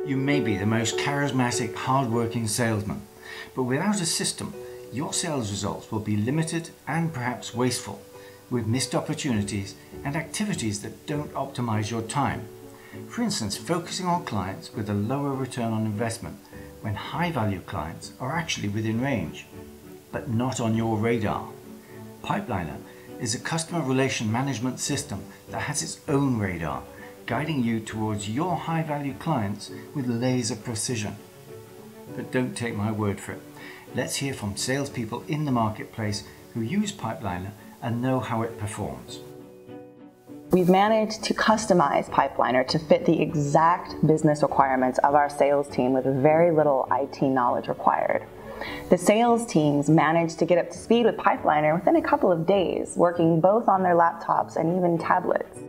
You may be the most charismatic, hard-working salesman, but without a system, your sales results will be limited and perhaps wasteful, with missed opportunities and activities that don't optimize your time. For instance, focusing on clients with a lower return on investment when high-value clients are actually within range, but not on your radar. Pipeliner is a customer relation management system that has its own radar, guiding you towards your high-value clients with laser precision. But don't take my word for it. Let's hear from salespeople in the marketplace who use Pipeliner and know how it performs. We've managed to customize Pipeliner to fit the exact business requirements of our sales team with very little IT knowledge required. The sales teams managed to get up to speed with Pipeliner within a couple of days, working both on their laptops and even tablets.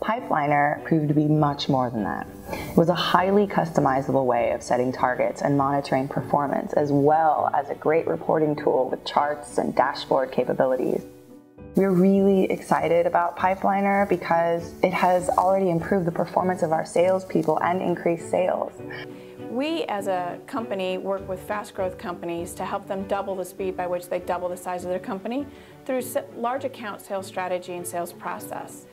Pipeliner proved to be much more than that. It was a highly customizable way of setting targets and monitoring performance, as well as a great reporting tool with charts and dashboard capabilities. We're really excited about Pipeliner because it has already improved the performance of our salespeople and increased sales. We as a company work with fast growth companies to help them double the speed by which they double the size of their company through large account sales strategy and sales process.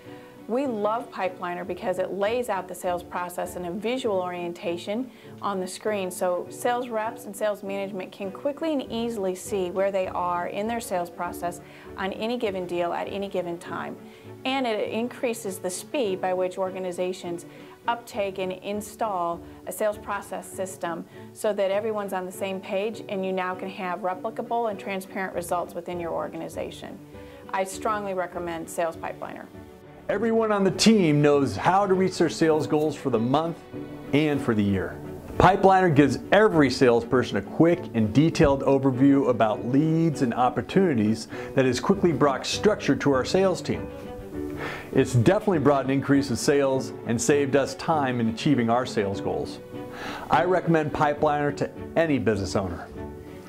We love Pipeliner because it lays out the sales process in a visual orientation on the screen, so sales reps and sales management can quickly and easily see where they are in their sales process on any given deal at any given time. And it increases the speed by which organizations uptake and install a sales process system so that everyone's on the same page and you now can have replicable and transparent results within your organization. I strongly recommend Sales Pipeliner. Everyone on the team knows how to reach their sales goals for the month and for the year. Pipeliner gives every salesperson a quick and detailed overview about leads and opportunities that has quickly brought structure to our sales team. It's definitely brought an increase in sales and saved us time in achieving our sales goals. I recommend Pipeliner to any business owner.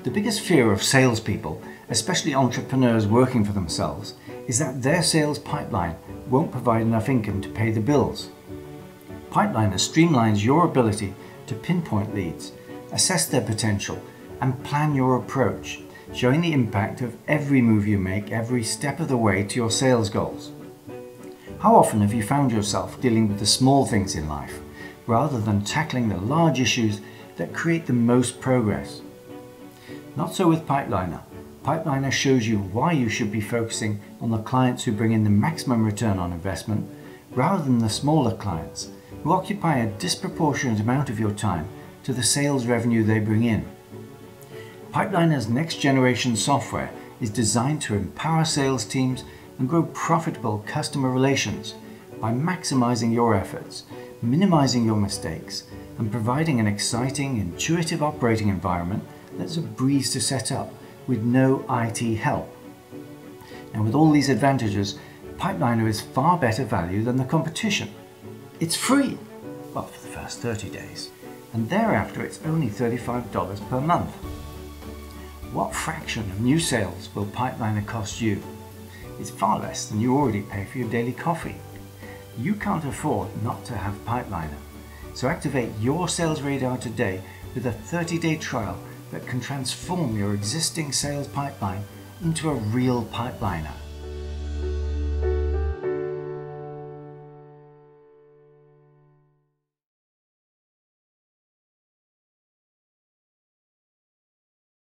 The biggest fear of salespeople, especially entrepreneurs working for themselves, is that their sales pipeline won't provide enough income to pay the bills. Pipeliner streamlines your ability to pinpoint leads, assess their potential, and plan your approach, showing the impact of every move you make every step of the way to your sales goals. How often have you found yourself dealing with the small things in life, rather than tackling the large issues that create the most progress? Not so with Pipeliner. Pipeliner shows you why you should be focusing on the clients who bring in the maximum return on investment, rather than the smaller clients who occupy a disproportionate amount of your time to the sales revenue they bring in. Pipeliner's next generation software is designed to empower sales teams and grow profitable customer relations by maximizing your efforts, minimizing your mistakes, and providing an exciting, intuitive operating environment that's a breeze to set up with no IT help. And with all these advantages, Pipeliner is far better value than the competition. It's free, well, for the first 30 days, and thereafter it's only $35 per month. What fraction of new sales will Pipeliner cost you? It's far less than you already pay for your daily coffee. You can't afford not to have Pipeliner, so activate your sales radar today with a 30-day trial that can transform your existing sales pipeline into a real Pipeliner.